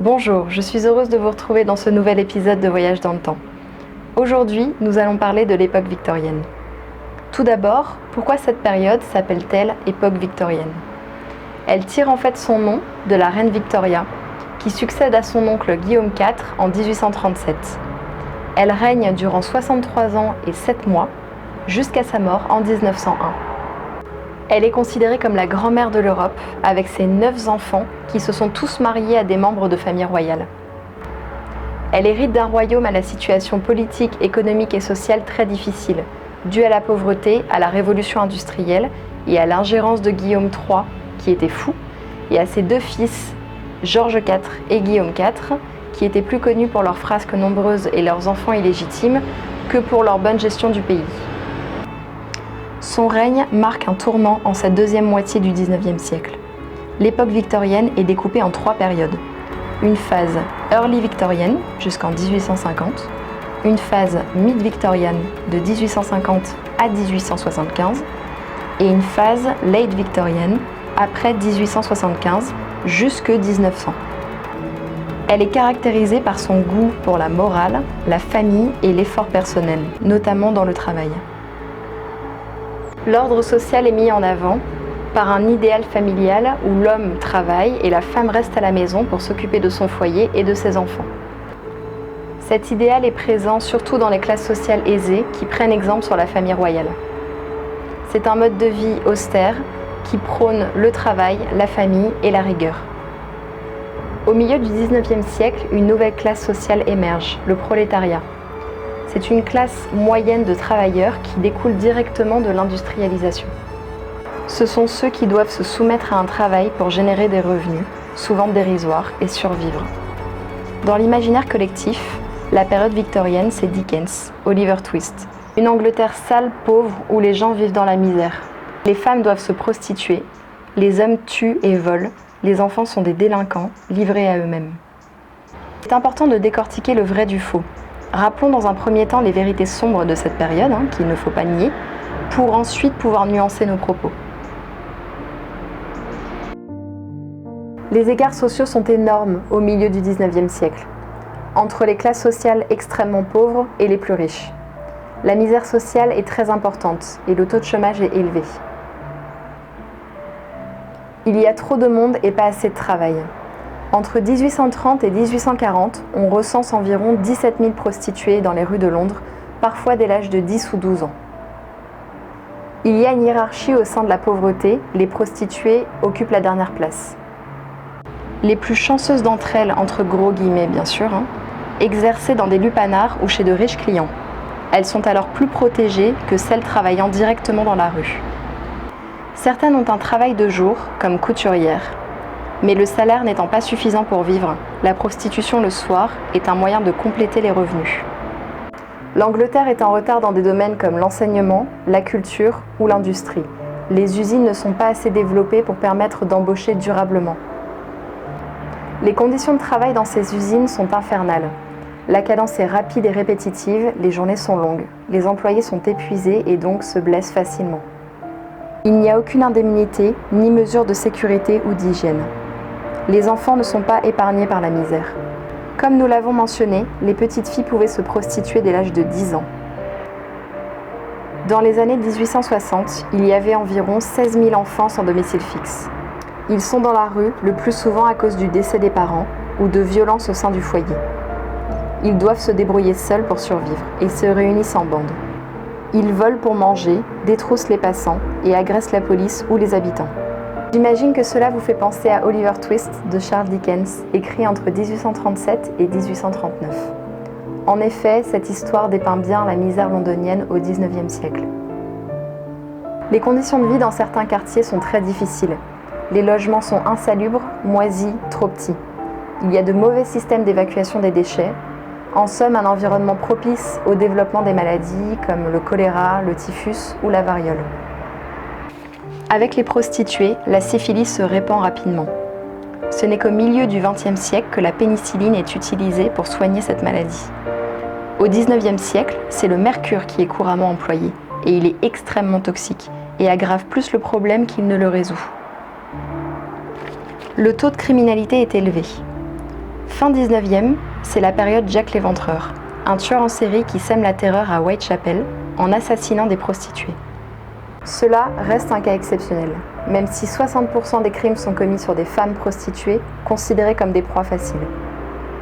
Bonjour, je suis heureuse de vous retrouver dans ce nouvel épisode de Voyage dans le temps. Aujourd'hui, nous allons parler de l'époque victorienne. Tout d'abord, pourquoi cette période s'appelle-t-elle époque victorienne ? Elle tire en fait son nom de la reine Victoria, qui succède à son oncle Guillaume IV en 1837. Elle règne durant 63 ans et 7 mois, jusqu'à sa mort en 1901. Elle est considérée comme la grand-mère de l'Europe, avec ses 9 enfants qui se sont tous mariés à des membres de familles royales. Elle hérite d'un royaume à la situation politique, économique et sociale très difficile, due à la pauvreté, à la révolution industrielle et à l'ingérence de Guillaume III, qui était fou, et à ses 2 fils, Georges IV et Guillaume IV, qui étaient plus connus pour leurs frasques nombreuses et leurs enfants illégitimes que pour leur bonne gestion du pays. Son règne marque un tournant en sa deuxième moitié du XIXe siècle. L'époque victorienne est découpée en 3 périodes. Une phase early victorienne jusqu'en 1850, une phase mid-victorienne de 1850 à 1875 et une phase late victorienne après 1875 jusque 1900. Elle est caractérisée par son goût pour la morale, la famille et l'effort personnel, notamment dans le travail. L'ordre social est mis en avant par un idéal familial où l'homme travaille et la femme reste à la maison pour s'occuper de son foyer et de ses enfants. Cet idéal est présent surtout dans les classes sociales aisées qui prennent exemple sur la famille royale. C'est un mode de vie austère qui prône le travail, la famille et la rigueur. Au milieu du XIXe siècle, une nouvelle classe sociale émerge, le prolétariat. C'est une classe moyenne de travailleurs qui découle directement de l'industrialisation. Ce sont ceux qui doivent se soumettre à un travail pour générer des revenus, souvent dérisoires, et survivre. Dans l'imaginaire collectif, la période victorienne, c'est Dickens, Oliver Twist. Une Angleterre sale, pauvre, où les gens vivent dans la misère. Les femmes doivent se prostituer, les hommes tuent et volent, les enfants sont des délinquants, livrés à eux-mêmes. C'est important de décortiquer le vrai du faux. Rappelons dans un premier temps les vérités sombres de cette période, qu'il ne faut pas nier, pour ensuite pouvoir nuancer nos propos. Les écarts sociaux sont énormes au milieu du XIXe siècle, entre les classes sociales extrêmement pauvres et les plus riches. La misère sociale est très importante et le taux de chômage est élevé. Il y a trop de monde et pas assez de travail. Entre 1830 et 1840, on recense environ 17 000 prostituées dans les rues de Londres, parfois dès l'âge de 10 ou 12 ans. Il y a une hiérarchie au sein de la pauvreté, les prostituées occupent la dernière place. Les plus chanceuses d'entre elles, entre gros guillemets bien sûr, exerçaient dans des lupanars ou chez de riches clients. Elles sont alors plus protégées que celles travaillant directement dans la rue. Certaines ont un travail de jour, comme couturières. Mais le salaire n'étant pas suffisant pour vivre, la prostitution le soir est un moyen de compléter les revenus. L'Angleterre est en retard dans des domaines comme l'enseignement, la culture ou l'industrie. Les usines ne sont pas assez développées pour permettre d'embaucher durablement. Les conditions de travail dans ces usines sont infernales. La cadence est rapide et répétitive, les journées sont longues. Les employés sont épuisés et donc se blessent facilement. Il n'y a aucune indemnité, ni mesure de sécurité ou d'hygiène. Les enfants ne sont pas épargnés par la misère. Comme nous l'avons mentionné, les petites filles pouvaient se prostituer dès l'âge de 10 ans. Dans les années 1860, il y avait environ 16 000 enfants sans domicile fixe. Ils sont dans la rue, le plus souvent à cause du décès des parents ou de violences au sein du foyer. Ils doivent se débrouiller seuls pour survivre et se réunissent en bande. Ils volent pour manger, détroussent les passants et agressent la police ou les habitants. J'imagine que cela vous fait penser à Oliver Twist de Charles Dickens, écrit entre 1837 et 1839. En effet, cette histoire dépeint bien la misère londonienne au XIXe siècle. Les conditions de vie dans certains quartiers sont très difficiles. Les logements sont insalubres, moisis, trop petits. Il y a de mauvais systèmes d'évacuation des déchets. En somme, un environnement propice au développement des maladies comme le choléra, le typhus ou la variole. Avec les prostituées, la syphilis se répand rapidement. Ce n'est qu'au milieu du XXe siècle que la pénicilline est utilisée pour soigner cette maladie. Au XIXe siècle, c'est le mercure qui est couramment employé, et il est extrêmement toxique, et aggrave plus le problème qu'il ne le résout. Le taux de criminalité est élevé. Fin 19e, c'est la période Jack l'Éventreur, un tueur en série qui sème la terreur à Whitechapel en assassinant des prostituées. Cela reste un cas exceptionnel, même si 60% des crimes sont commis sur des femmes prostituées, considérées comme des proies faciles.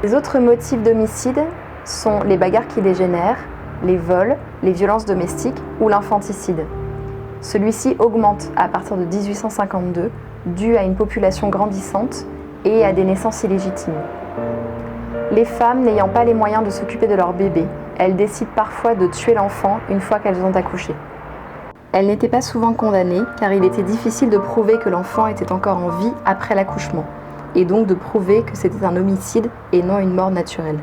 Les autres motifs d'homicide sont les bagarres qui dégénèrent, les vols, les violences domestiques ou l'infanticide. Celui-ci augmente à partir de 1852, dû à une population grandissante et à des naissances illégitimes. Les femmes n'ayant pas les moyens de s'occuper de leur bébé, elles décident parfois de tuer l'enfant une fois qu'elles ont accouché. Elles n'étaient pas souvent condamnées car il était difficile de prouver que l'enfant était encore en vie après l'accouchement, et donc de prouver que c'était un homicide et non une mort naturelle.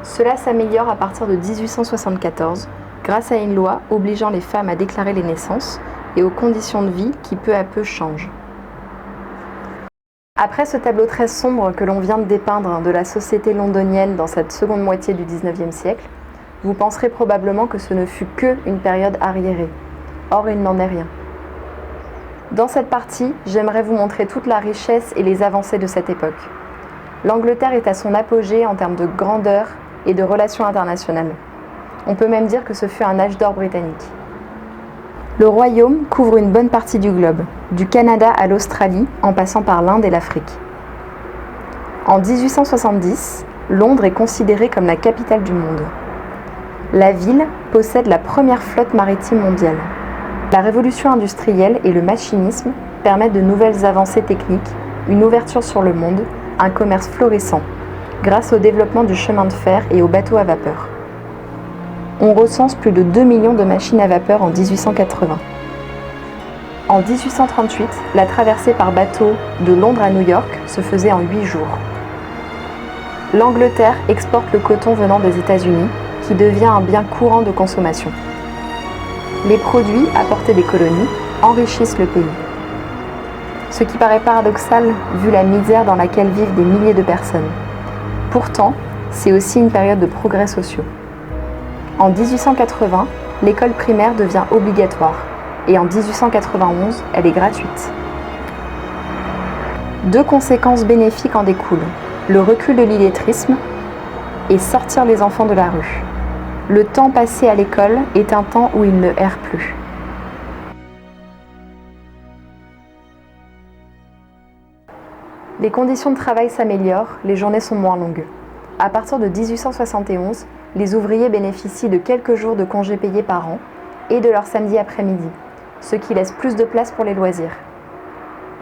Cela s'améliore à partir de 1874 grâce à une loi obligeant les femmes à déclarer les naissances et aux conditions de vie qui peu à peu changent. Après ce tableau très sombre que l'on vient de dépeindre de la société londonienne dans cette seconde moitié du XIXe siècle, vous penserez probablement que ce ne fut que une période arriérée. Or, il n'en est rien. Dans cette partie, j'aimerais vous montrer toute la richesse et les avancées de cette époque. L'Angleterre est à son apogée en termes de grandeur et de relations internationales. On peut même dire que ce fut un âge d'or britannique. Le royaume couvre une bonne partie du globe, du Canada à l'Australie, en passant par l'Inde et l'Afrique. En 1870, Londres est considérée comme la capitale du monde. La ville possède la première flotte maritime mondiale. La révolution industrielle et le machinisme permettent de nouvelles avancées techniques, une ouverture sur le monde, un commerce florissant, grâce au développement du chemin de fer et aux bateaux à vapeur. On recense plus de 2 millions de machines à vapeur en 1880. En 1838, la traversée par bateau de Londres à New York se faisait en 8 jours. L'Angleterre exporte le coton venant des États-Unis, qui devient un bien courant de consommation. Les produits apportés des colonies enrichissent le pays. Ce qui paraît paradoxal vu la misère dans laquelle vivent des milliers de personnes. Pourtant, c'est aussi une période de progrès sociaux. En 1880, l'école primaire devient obligatoire et en 1891, elle est gratuite. Deux conséquences bénéfiques en découlent, le recul de l'illettrisme et sortir les enfants de la rue. Le temps passé à l'école est un temps où ils ne errent plus. Les conditions de travail s'améliorent, les journées sont moins longues. À partir de 1871, les ouvriers bénéficient de quelques jours de congés payés par an et de leur samedi après-midi, ce qui laisse plus de place pour les loisirs.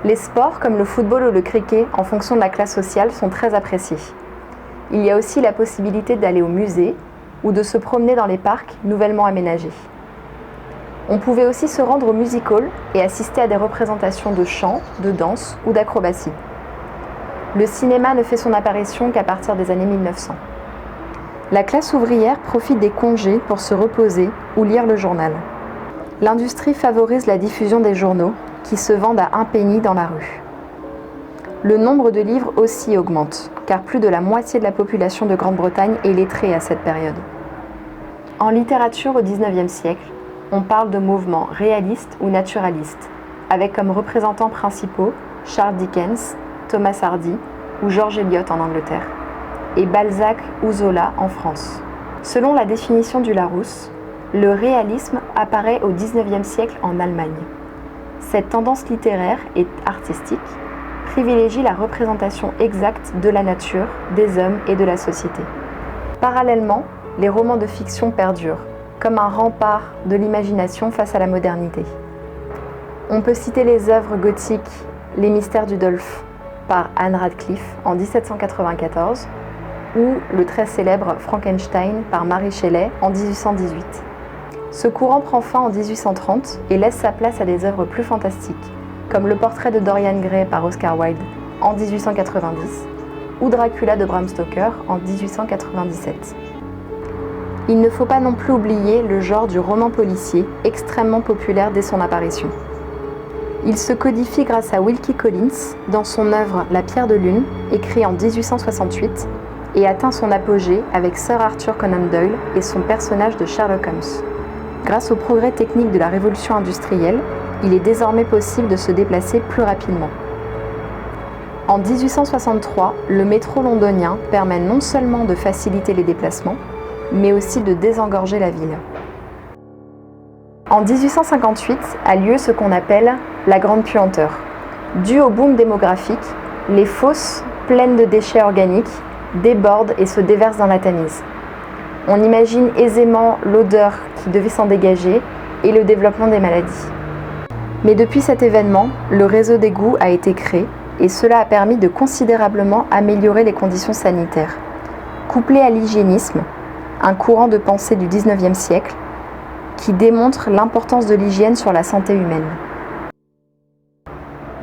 Les sports comme le football ou le cricket, en fonction de la classe sociale, sont très appréciés. Il y a aussi la possibilité d'aller au musée ou de se promener dans les parcs nouvellement aménagés. On pouvait aussi se rendre au music hall et assister à des représentations de chant, de danse ou d'acrobatie. Le cinéma ne fait son apparition qu'à partir des années 1900. La classe ouvrière profite des congés pour se reposer ou lire le journal. L'industrie favorise la diffusion des journaux qui se vendent à 1 penny dans la rue. Le nombre de livres aussi augmente, car plus de la moitié de la population de Grande-Bretagne est lettrée à cette période. En littérature au XIXe siècle, on parle de mouvements réalistes ou naturalistes, avec comme représentants principaux Charles Dickens, Thomas Hardy ou George Eliot en Angleterre, et Balzac ou Zola en France. Selon la définition du Larousse, le réalisme apparaît au XIXe siècle en Allemagne. Cette tendance littéraire et artistique privilégie la représentation exacte de la nature, des hommes et de la société. Parallèlement, les romans de fiction perdurent, comme un rempart de l'imagination face à la modernité. On peut citer les œuvres gothiques Les Mystères du Dolphe par Anne Radcliffe en 1794 ou le très célèbre Frankenstein par Mary Shelley en 1818. Ce courant prend fin en 1830 et laisse sa place à des œuvres plus fantastiques, comme Le Portrait de Dorian Gray par Oscar Wilde en 1890 ou Dracula de Bram Stoker en 1897. Il ne faut pas non plus oublier le genre du roman policier, extrêmement populaire dès son apparition. Il se codifie grâce à Wilkie Collins dans son œuvre La Pierre de Lune, écrit en 1868, et atteint son apogée avec Sir Arthur Conan Doyle et son personnage de Sherlock Holmes. Grâce aux progrès techniques de la révolution industrielle, il est désormais possible de se déplacer plus rapidement. En 1863, le métro londonien permet non seulement de faciliter les déplacements, mais aussi de désengorger la ville. En 1858 a lieu ce qu'on appelle la Grande Puanteur. Dû au boom démographique, les fosses pleines de déchets organiques débordent et se déversent dans la Tamise. On imagine aisément l'odeur qui devait s'en dégager et le développement des maladies. Mais depuis cet événement, le réseau d'égouts a été créé et cela a permis de considérablement améliorer les conditions sanitaires. Couplé à l'hygiénisme, un courant de pensée du XIXe siècle qui démontre l'importance de l'hygiène sur la santé humaine.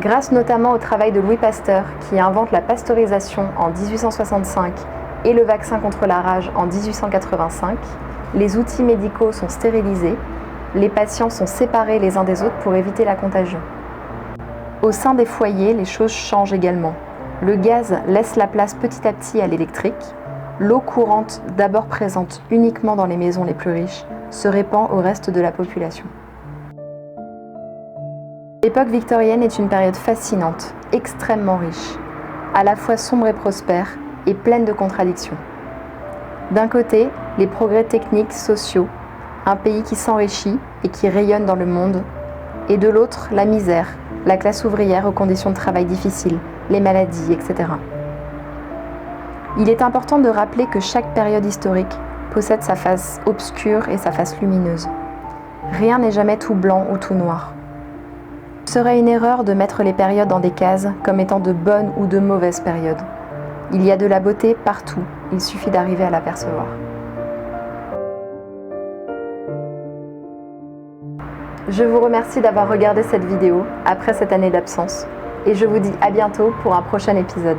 Grâce notamment au travail de Louis Pasteur, qui invente la pasteurisation en 1865 et le vaccin contre la rage en 1885, les outils médicaux sont stérilisés, les patients sont séparés les uns des autres pour éviter la contagion. Au sein des foyers, les choses changent également. Le gaz laisse la place petit à petit à l'électrique. L'eau courante, d'abord présente uniquement dans les maisons les plus riches, se répand au reste de la population. L'époque victorienne est une période fascinante, extrêmement riche, à la fois sombre et prospère et pleine de contradictions. D'un côté, les progrès techniques, sociaux, un pays qui s'enrichit et qui rayonne dans le monde, et de l'autre, la misère, la classe ouvrière aux conditions de travail difficiles, les maladies, etc. Il est important de rappeler que chaque période historique possède sa face obscure et sa face lumineuse. Rien n'est jamais tout blanc ou tout noir. Ce serait une erreur de mettre les périodes dans des cases comme étant de bonnes ou de mauvaises périodes. Il y a de la beauté partout, il suffit d'arriver à l'apercevoir. Je vous remercie d'avoir regardé cette vidéo après cette année d'absence et je vous dis à bientôt pour un prochain épisode.